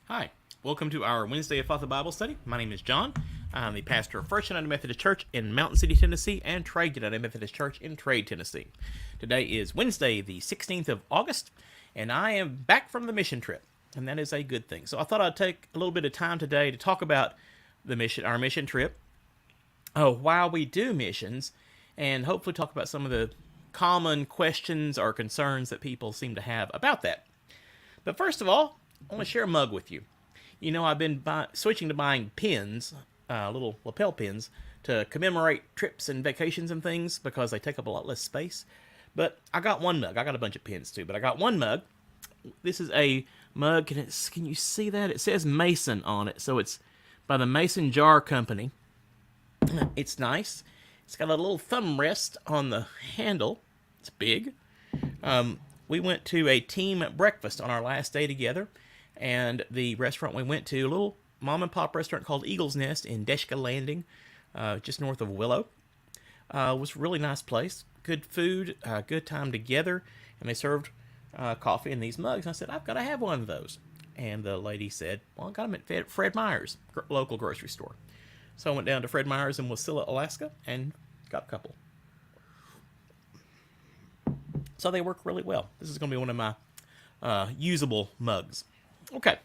Hi, welcome to our Wednesday of Father Bible study. My name is John. I'm the pastor of First United Methodist Church in Mountain City, Tennessee, and Trade United Methodist Church in Trade, Tennessee. Today is Wednesday, the 16th of August, and I am back from the mission trip, and that is a good thing. So I thought I'd take a little bit of time today to talk about our mission trip, why we do missions, and hopefully talk about some of the common questions or concerns that people seem to have about that. But first of all, I want to share a mug with you. You know, I've been switching to buying pins, little lapel pins, to commemorate trips and vacations and things because they take up a lot less space. But I got one mug. I got a bunch of pins too, but I got one mug. This is a mug. Can you see that? It says Mason on it, so it's by the Mason Jar Company. It's nice. It's got a little thumb rest on the handle. It's big. We went to a team breakfast on our last day together, and the restaurant we went to, a little mom and pop restaurant called Eagle's Nest in Deshka Landing, just north of Willow, was a really nice place. Good food, good time together, and they served coffee in these mugs. And I said, I've got to have one of those. And the lady said, well, I got them at Fred Meyer's, local grocery store. So I went down to Fred Meyer's in Wasilla, Alaska, and got a couple. So they work really well. This is going to be one of my usable mugs. Okay,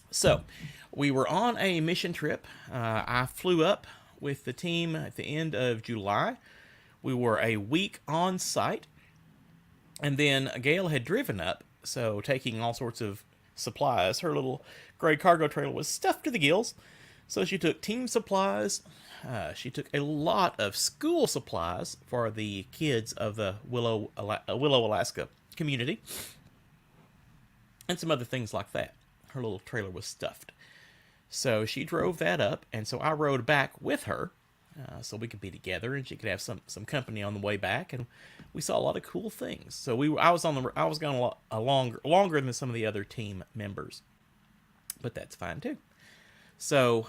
so we were on a mission trip. I flew up with the team at the end of July. We were a week on site, and then Gail had driven up, so taking all sorts of supplies. Her little gray cargo trailer was stuffed to the gills, so she took team supplies. She took a lot of school supplies for the kids of the Willow, Alaska community, and some other things like that. Her little trailer was stuffed. So she drove that up, and so I rode back with her so we could be together and she could have some company on the way back, and we saw a lot of cool things. So I was gone a longer than some of the other team members, but that's fine too. So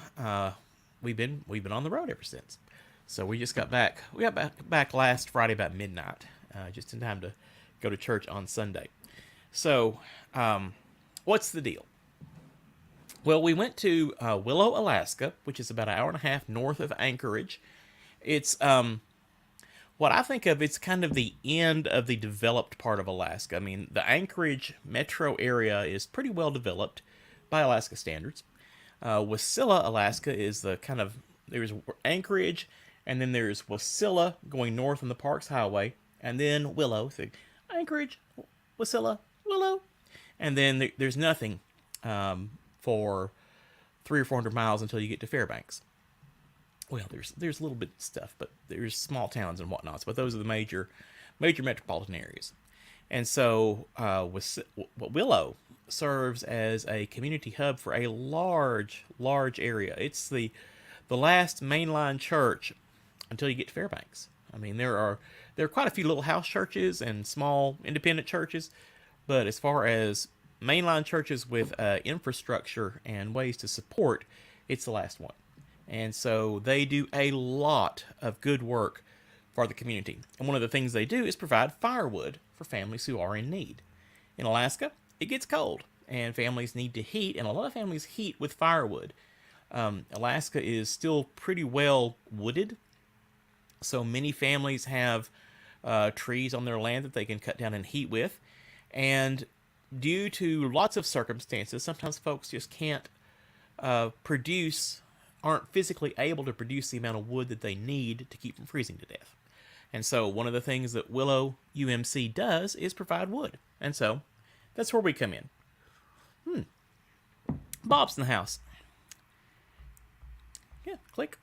we've been on the road ever since. So we just got back. We got back last Friday about midnight, just in time to go to church on Sunday. So, what's the deal? Well, we went to Willow, Alaska, which is about an hour and a half north of Anchorage. It's what I think of. It's kind of the end of the developed part of Alaska. I mean, the Anchorage metro area is pretty well developed by Alaska standards. Wasilla, Alaska is the kind of, there's Anchorage, and then there's Wasilla going north on the Parks Highway, and then Willow. So Anchorage, Wasilla, Willow, and then there's nothing for 300 or 400 miles until you get to Fairbanks. Well, there's a little bit of stuff, but there's small towns and whatnots, but those are the major metropolitan areas. And so Willow serves as a community hub for a large area. It's the last mainline church until you get to Fairbanks. I mean, there are quite a few little house churches and small independent churches, but as far as mainline churches with infrastructure and ways to support, it's the last one. And so they do a lot of good work for the community. And one of the things they do is provide firewood for families who are in need. In Alaska, it gets cold, and families need to heat, and a lot of families heat with firewood. Alaska is still pretty well wooded, so many families have trees on their land that they can cut down and heat with. And due to lots of circumstances, sometimes folks just can't aren't physically able to produce the amount of wood that they need to keep from freezing to death. And so one of the things that Willow UMC does is provide wood. And so that's where we come in. Bob's in the house. Yeah, click.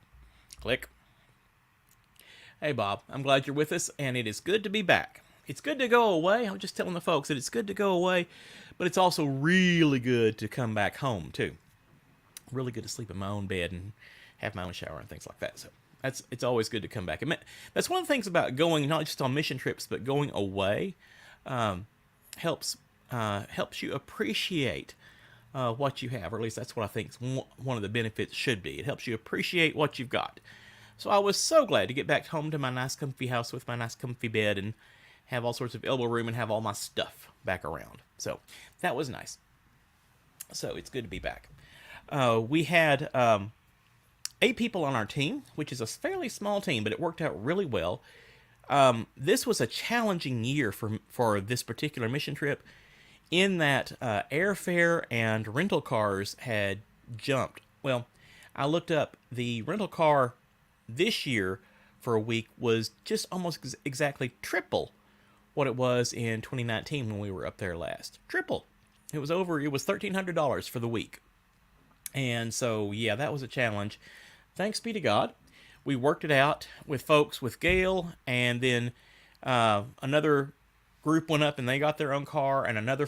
Hey, Bob, I'm glad you're with us, and it is good to be back. It's good to go away. I'm just telling the folks that it's good to go away, but it's also really good to come back home, too. Really good to sleep in my own bed and have my own shower and things like that. So it's always good to come back. That's one of the things about going, not just on mission trips, but going away, helps you appreciate what you have, or at least that's what I think one of the benefits should be. It helps you appreciate what you've got. So I was so glad to get back home to my nice comfy house with my nice comfy bed and have all sorts of elbow room and have all my stuff back around. So that was nice. So it's good to be back. We had 8 people on our team, which is a fairly small team, but it worked out really well. This was a challenging year for this particular mission trip, in that airfare and rental cars had jumped. Well, I looked up the rental car this year for a week was just almost exactly triple what it was in 2019 when we were up there last. Triple. It was $1,300 for the week. And so, yeah, that was a challenge. Thanks be to God. We worked it out with folks with Gail, and then another group went up and they got their own car, and another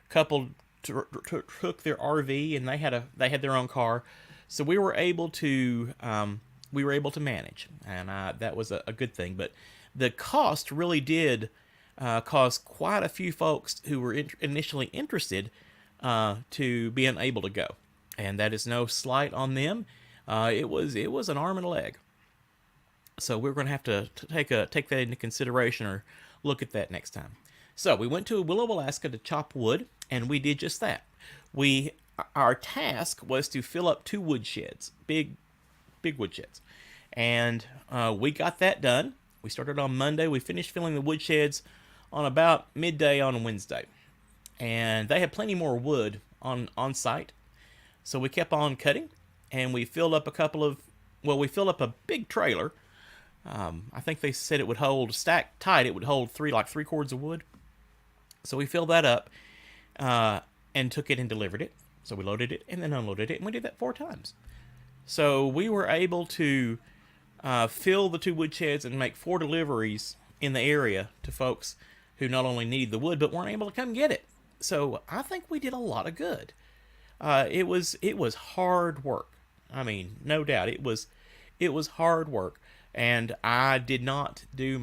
couple took their RV and they had their own car. So we were able to manage, and that was a good thing. But the cost really did cause quite a few folks who were initially interested to being able to go, and that is no slight on them. It was an arm and a leg, so we're going to have to take that into consideration, or look at that next time. So we went to Willow, Alaska to chop wood, and we did just that. Our task was to fill up 2 wood sheds, big wood sheds, and we got that done. We started on Monday. We finished filling the wood sheds on about midday on Wednesday, and they had plenty more wood on site, so we kept on cutting, and we filled up we filled up a big trailer. I think they said it would hold, stacked tight, it would hold 3 cords of wood. So we filled that up and took it and delivered it. So we loaded it and then unloaded it, and we did that 4 times. So we were able to fill the 2 wood sheds and make 4 deliveries in the area to folks who not only needed the wood but weren't able to come get it. So I think we did a lot of good. It was hard work. I mean, no doubt it was hard work, and I did not do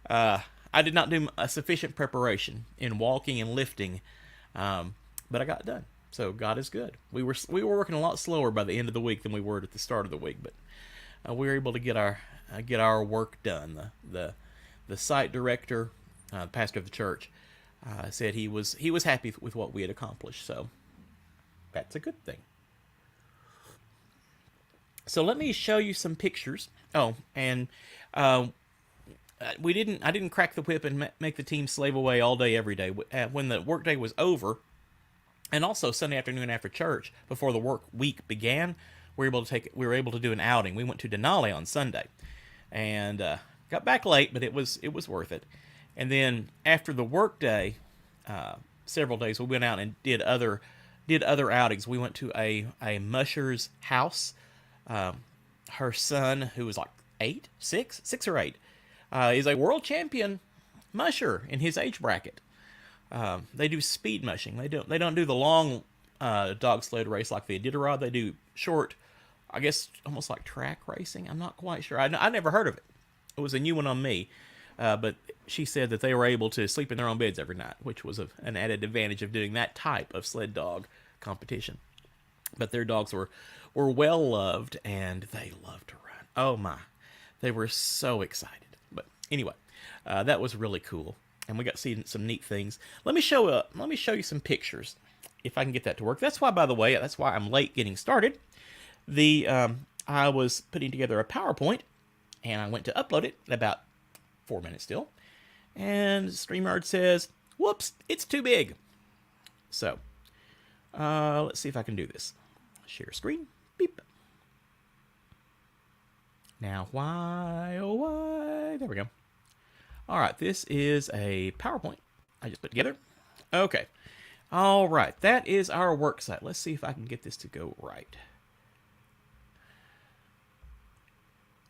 a sufficient preparation in walking and lifting, but I got it done. So God is good. We were working a lot slower by the end of the week than we were at the start of the week, but we were able to get our work done. The site director, the pastor of the church, said he was happy with what we had accomplished. So that's a good thing. So let me show you some pictures. Oh, and I didn't crack the whip and make the team slave away all day, every day. When the workday was over, and also Sunday afternoon after church, before the work week began, we were able to do an outing. We went to Denali on Sunday, and got back late, but it was worth it. And then after the workday, several days, we went out and did other outings. We went to a musher's house. Her son, who was like 6 or 8, is a world champion musher in his age bracket. They do speed mushing. They don't do the long dog sled race like the Iditarod. They do short, I guess almost like track racing. I'm not quite sure. I never heard of it. It was a new one on me. But she said that they were able to sleep in their own beds every night, which was an added advantage of doing that type of sled dog competition. But their dogs were well loved, and they loved to run. Oh my, they were so excited. But anyway, that was really cool, and we got to see some neat things. Let me show you some pictures, if I can get that to work. That's why I'm late getting started. I was putting together a PowerPoint, and I went to upload it in about 4 minutes still, and StreamYard says, "Whoops, it's too big." So, let's see if I can do this. Share screen. Beep. Now, why, oh why? There we go. All right, this is a PowerPoint I just put together. Okay. All right, that is our work site. Let's see if I can get this to go right.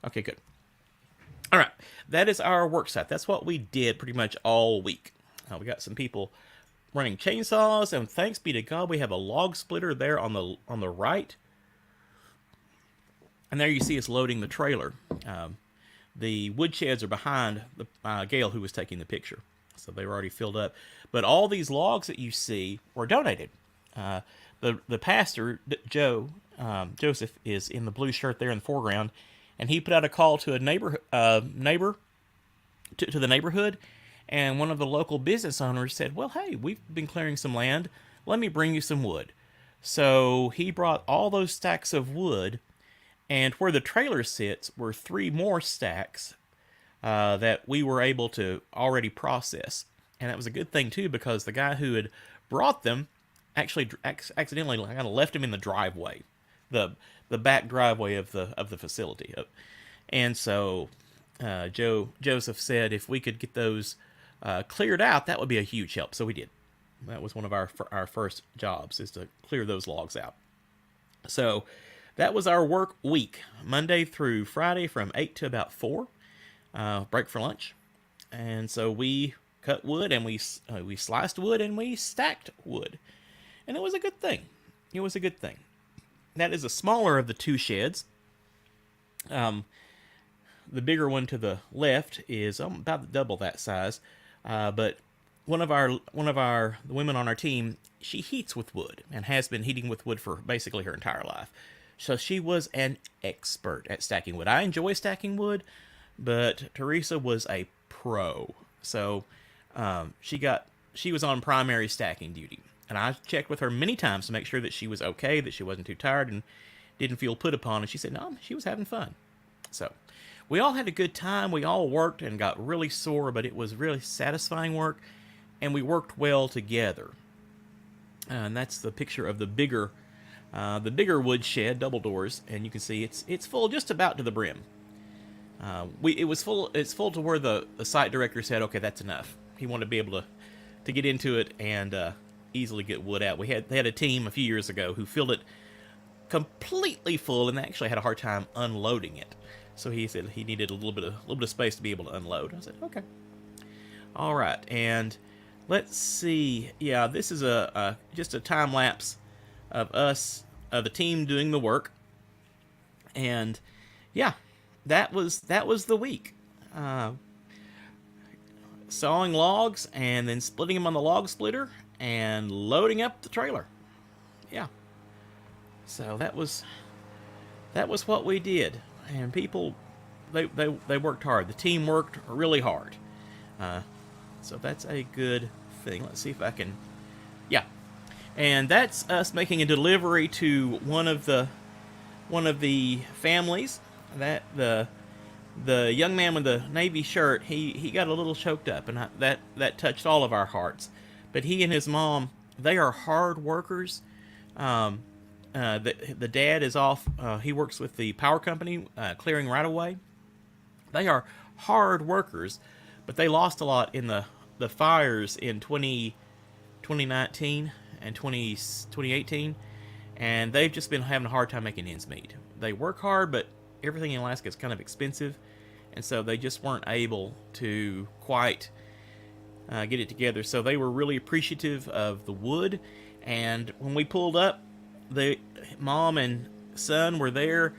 Okay, good. All right, that is our work site. That's what we did pretty much all week. We got some people running chainsaws, and thanks be to God, we have a log splitter there on the right. And there you see us loading the trailer. The wood sheds are behind the Gail, who was taking the picture, so they were already filled up. But all these logs that you see were donated. The pastor, Joseph, is in the blue shirt there in the foreground, and he put out a call to a neighbor to the neighborhood, and one of the local business owners said, "Well, hey, we've been clearing some land. let me bring you some wood. So he brought all those stacks of wood, and where the trailer sits were 3 more stacks that we were able to already process. And that was a good thing, too, because the guy who had brought them actually accidentally kind of left him in the driveway, the back driveway of the facility. And so Joseph said if we could get those cleared out, that would be a huge help. So we did. That was one of our first jobs, is to clear those logs out. So that was our work week, Monday through Friday from 8 to about 4, break for lunch. And so we cut wood, and we sliced wood, and we stacked wood. And it was a good thing. It was a good thing. That is the smaller of the 2 sheds. The bigger one to the left is about double that size. But one of the women on our team, she heats with wood and has been heating with wood for basically her entire life. So she was an expert at stacking wood. I enjoy stacking wood, but Teresa was a pro. So she was on primary stacking duty. And I checked with her many times to make sure that she was okay, that she wasn't too tired and didn't feel put upon. And she said, no, she was having fun. So we all had a good time. We all worked and got really sore, but it was really satisfying work. And we worked well together. And that's the picture of the bigger wood shed, double doors. And you can see it's full just about to the brim. It's full to where the site director said, okay, that's enough. He wanted to be able to get into it and easily get wood out. They had a team a few years ago who filled it completely full, and they actually had a hard time unloading it. So he said he needed a little bit of space to be able to unload. I said, okay. All right, and let's see. Yeah, this is just a time lapse of the team doing the work, and yeah, that was the week. Sawing logs and then splitting them on the log splitter and loading up the trailer. Yeah. So that was what we did, and people they worked hard. The team worked really hard. So that's a good thing. Let's see if I can. Yeah, and that's us making a delivery to one of the families. That the young man with the navy shirt, he got a little choked up, and that touched all of our hearts. But he and his mom, they are hard workers. The dad is off. He works with the power company, clearing right away. They are hard workers, but they lost a lot in the fires in 2019 and 2018, and they've just been having a hard time making ends meet. They work hard, but everything in Alaska is kind of expensive, and so they just weren't able to quite get it together. So they were really appreciative of the wood, and when we pulled up, the mom and son were there,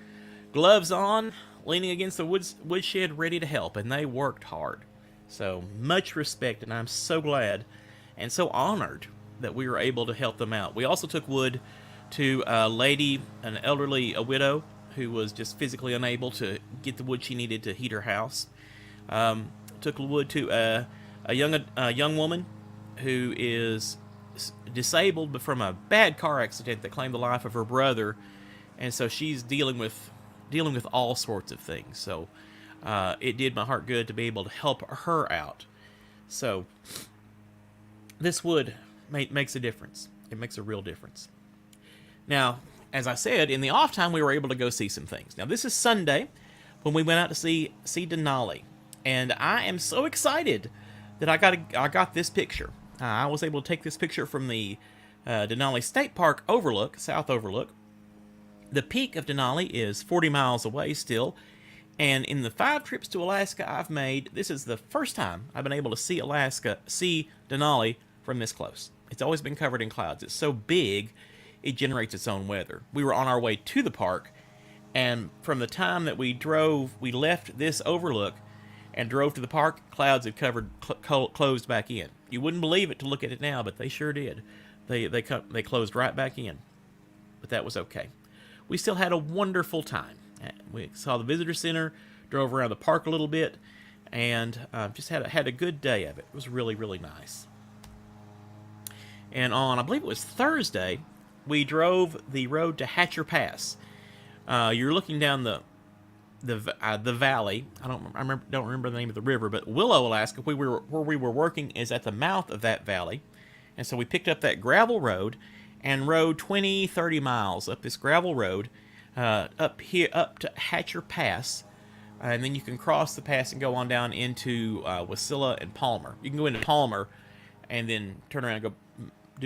gloves on, leaning against the woodshed, ready to help, and they worked hard. So much respect, and I'm so glad and so honored that we were able to help them out. We also took wood to a lady, a widow, who was just physically unable to get the wood she needed to heat her house. Took wood to a young woman who is disabled, but from a bad car accident that claimed the life of her brother, and so she's dealing with all sorts of things. So it did my heart good to be able to help her out. So this wood makes a difference. It makes a real difference. Now, as I said, in the off time, we were able to go see some things. Now, this is Sunday when we went out to see Denali, and I am so excited that I got this picture. I was able to take this picture from the Denali State Park overlook, south overlook. The peak of Denali is 40 miles away still, and in the 5 trips to Alaska I've made, this is the first time I've been able to see Denali from this close. It's always been covered in clouds. It's so big, it generates its own weather. We were on our way to the park, and from the time that we left this overlook and drove to the park, clouds had closed back in. You wouldn't believe it to look at it now, but they sure did. They closed right back in. But that was okay. We still had a wonderful time. We saw the visitor center, drove around the park a little bit, and just had a good day of it. It was really, really nice. And on, I believe it was Thursday, we drove the road to Hatcher Pass. You're looking down the valley. Don't remember the name of the river, but Willow, Alaska, where we were working, is at the mouth of that valley. And so we picked up that gravel road and rode 20, 30 miles up this gravel road up to Hatcher Pass. And then you can cross the pass and go on down into Wasilla and Palmer. You can go into Palmer and then turn around and go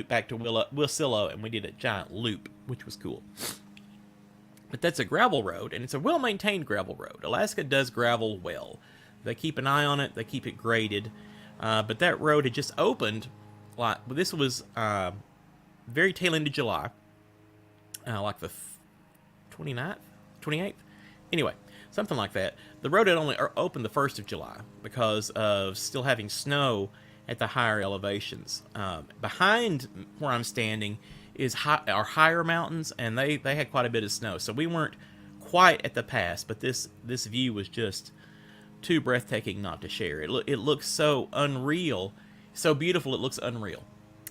back to Wasilla, and we did a giant loop, which was cool. But that's a gravel road, and it's a well-maintained gravel road. Alaska does gravel well. They keep an eye on it. They keep it graded. But that road had just opened. This was very tail end of July, like the 29th, 28th. Anyway, something like that. The road had only opened the 1st of July because of still having snow at the higher elevations. Behind where I'm standing is our higher mountains, and they had quite a bit of snow. So we weren't quite at the pass, but this view was just too breathtaking not to share. It looks so unreal, so beautiful it looks unreal.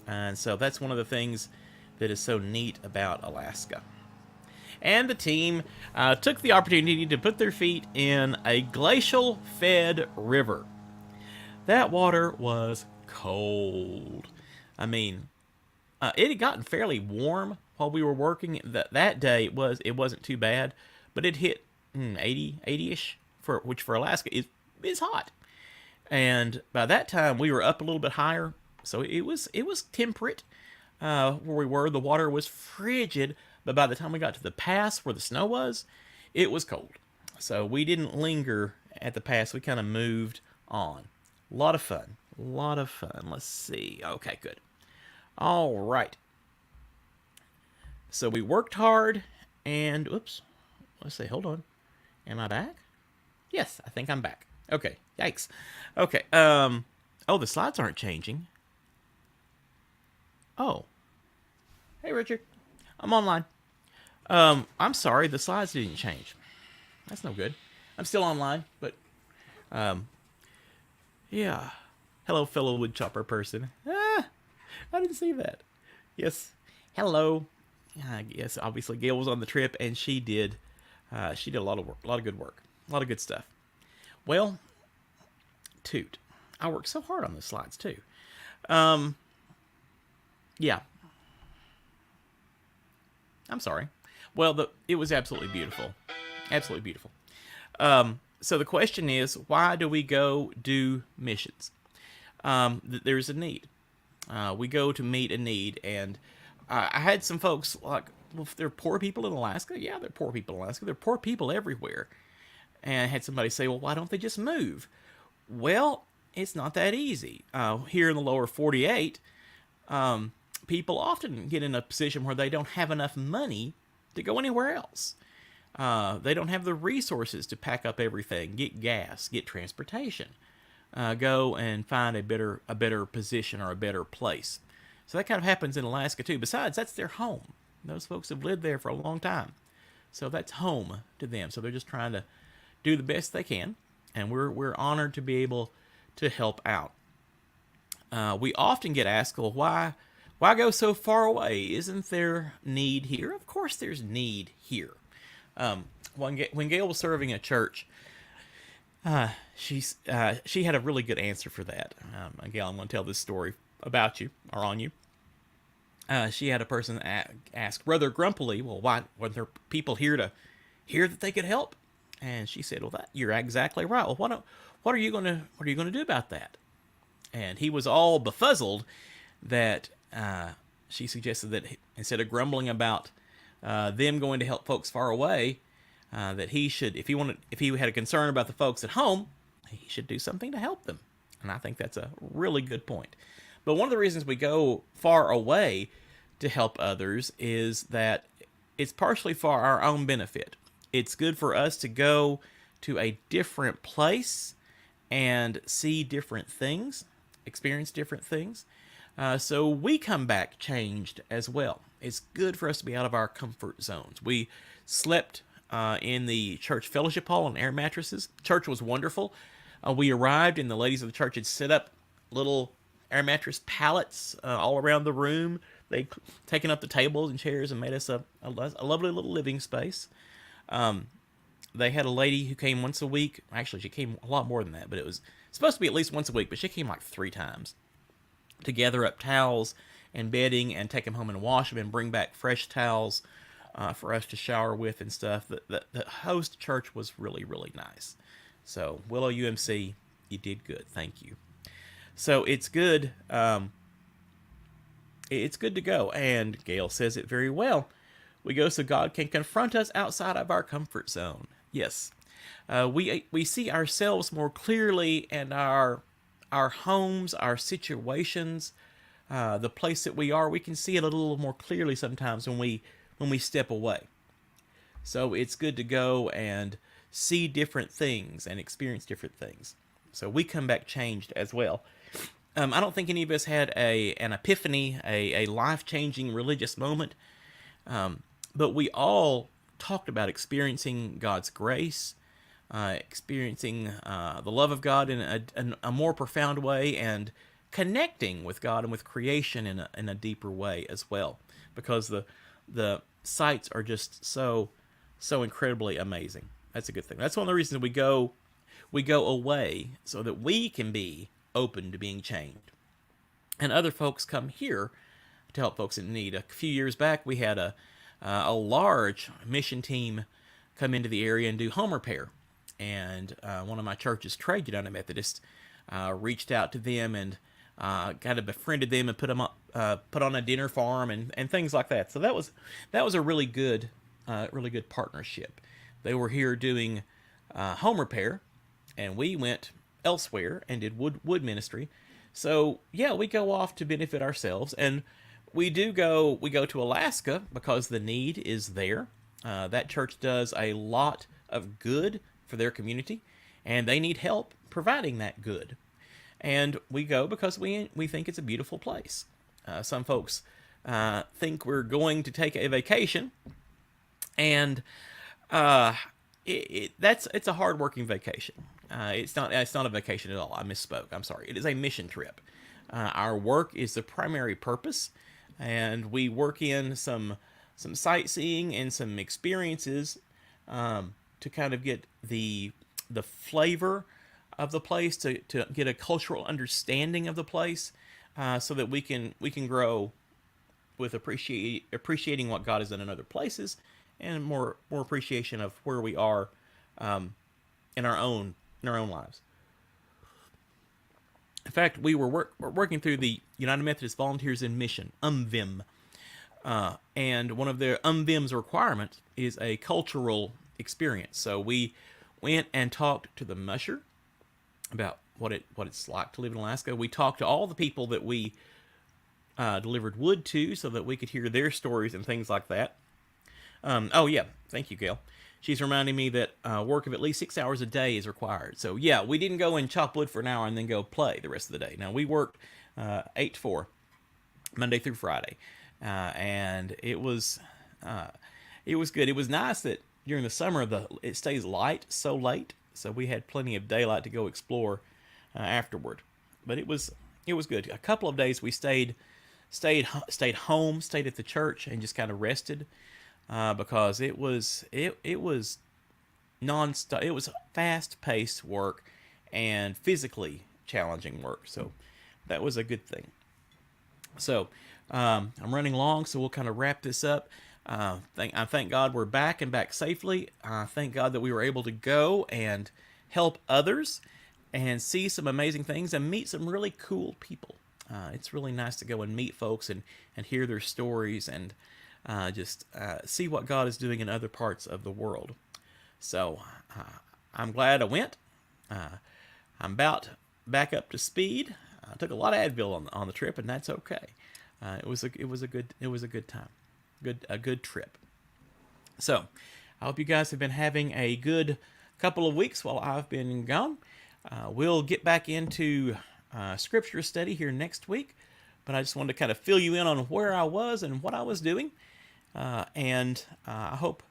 And so that's one of the things that is so neat about Alaska. And the team took the opportunity to put their feet in a glacial-fed river. That water was cold. I mean, it had gotten fairly warm while we were working. That day it wasn't too bad, but it hit 80-ish, which for Alaska is hot. And by that time we were up a little bit higher, so it was temperate where we were. The water was frigid, but by the time we got to the pass where the snow was, it was cold. So we didn't linger at the pass. We kind of moved on. A lot of fun. Let's see. Okay, good. All right. So we worked hard, and oops. Let's see. Hold on. Am I back? Yes, I think I'm back. Okay. Yikes. Okay. Oh, the slides aren't changing. Oh. Hey, Richard. I'm online. I'm sorry. The slides didn't change. That's no good. I'm still online, but yeah. Hello, fellow woodchopper person. I didn't see that. Yes. Hello. Yes, obviously Gail was on the trip, and she did a lot of work, a lot of good work, a lot of good stuff. Well, toot. I worked so hard on the slides too. Yeah. I'm sorry. Well, it was absolutely beautiful. Absolutely beautiful. So the question is, why do we go do missions? There's a need. We go to meet a need, and I had some folks like, well, if there are poor people in Alaska, yeah, there are poor people in Alaska. There are poor people everywhere. And I had somebody say, well, why don't they just move? Well, it's not that easy. Here in the lower 48, people often get in a position where they don't have enough money to go anywhere else. They don't have the resources to pack up everything, get gas, get transportation, go and find a better position or a better place. So that kind of happens in Alaska too. Besides, that's their home. Those folks have lived there for a long time. So that's home to them. So they're just trying to do the best they can. And we're honored to be able to help out. We often get asked, well, why go so far away? Isn't there need here? Of course there's need here. When Gail was serving a church, she had a really good answer for that. Gail, I'm going to tell this story about you, or on you. She had a person ask rather grumpily, well, why weren't there people here to hear that they could help? And she said, well, you're exactly right. Well, what are you going to do about that? And he was all befuddled that she suggested that instead of grumbling about them going to help folks far away, that he should, if he had a concern about the folks at home, he should do something to help them. And I think that's a really good point. But one of the reasons we go far away to help others is that it's partially for our own benefit. It's good for us to go to a different place and see different things, experience different things. So we come back changed as well. It's good for us to be out of our comfort zones. We slept in the church fellowship hall on air mattresses. Church was wonderful. We arrived and the ladies of the church had set up little air mattress pallets all around the room. They taken up the tables and chairs and made us a lovely little living space. They had a lady who came once a week. Actually, she came a lot more than that, but it was supposed to be at least once a week, but she came like 3 times to gather up towels and bedding and take them home and wash them and bring back fresh towels for us to shower with and stuff. The host church was really, really nice. So, Willow UMC, you did good. Thank you. So, it's good. It's good to go. And Gail says it very well. We go so God can confront us outside of our comfort zone. Yes. We see ourselves more clearly, and our homes, our situations, the place that we are, we can see it a little more clearly sometimes when we step away. So it's good to go and see different things and experience different things. So we come back changed as well. I don't think any of us had an epiphany, a life-changing religious moment, but we all talked about experiencing God's grace, experiencing the love of God in a more profound way, and connecting with God and with creation in a deeper way as well, because the sights are just so incredibly amazing. That's a good thing. That's one of the reasons we go away, so that we can be open to being changed, and other folks come here to help folks in need. A few years back, we had a large mission team come into the area and do home repair, and one of my church's Trade United Methodists reached out to them and kind of befriended them and put on a dinner farm and things like that. So that was a really good partnership. They were here doing home repair, and we went elsewhere and did wood ministry. So yeah, we go off to benefit ourselves, and we go to Alaska because the need is there. That church does a lot of good for their community, and they need help providing that good. And we go because we think it's a beautiful place. Some folks think we're going to take a vacation, and it's a hard-working vacation. It's not a vacation at all. I misspoke. I'm sorry. It is a mission trip. Our work is the primary purpose, and we work in some sightseeing and some experiences to kind of get the flavor of the place, to get a cultural understanding of the place, so that we can grow with appreciating what God has done in other places, and more appreciation of where we are in our own lives. In fact, we were working through the United Methodist Volunteers in Mission, UMVIM, and one of their UMVIM's requirements is a cultural experience. So we went and talked to the musher about what it's like to live in Alaska. We talked to all the people that we delivered wood to, so that we could hear their stories and things like that. Oh yeah, thank you, Gail. She's reminding me that work of at least 6 hours a day is required. So yeah, we didn't go and chop wood for an hour and then go play the rest of the day. Now, we worked 8 to 4, Monday through Friday, and it was good. It was nice that during the summer it stays light so late, so we had plenty of daylight to go explore afterward. But it was good. A couple of days we stayed home, stayed at the church, and just kind of rested. Because it was non-stop. It was fast-paced work and physically challenging work, so that was a good thing. So I'm running long, so we'll kind of wrap this up. I thank God we're back and back safely. I thank God that we were able to go and help others and see some amazing things and meet some really cool people. It's really nice to go and meet folks and hear their stories and just see what God is doing in other parts of the world. So I'm glad I went. I'm about back up to speed. I took a lot of Advil on the trip, and that's okay. It was a good time, a good trip. So I hope you guys have been having a good couple of weeks while I've been gone. We'll get back into scripture study here next week, but I just wanted to kind of fill you in on where I was and what I was doing. And I hope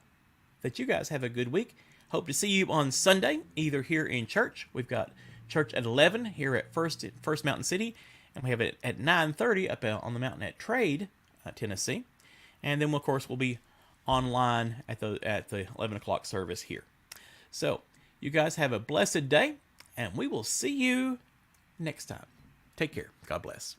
that you guys have a good week. Hope to see you on Sunday, either here in church. We've got church at 11 here at First Mountain City, and we have it at 9:30 up on the mountain at Trade, Tennessee, and then of course we'll be online at the 11 o'clock service here. So you guys have a blessed day, and we will see you next time. Take care. God bless.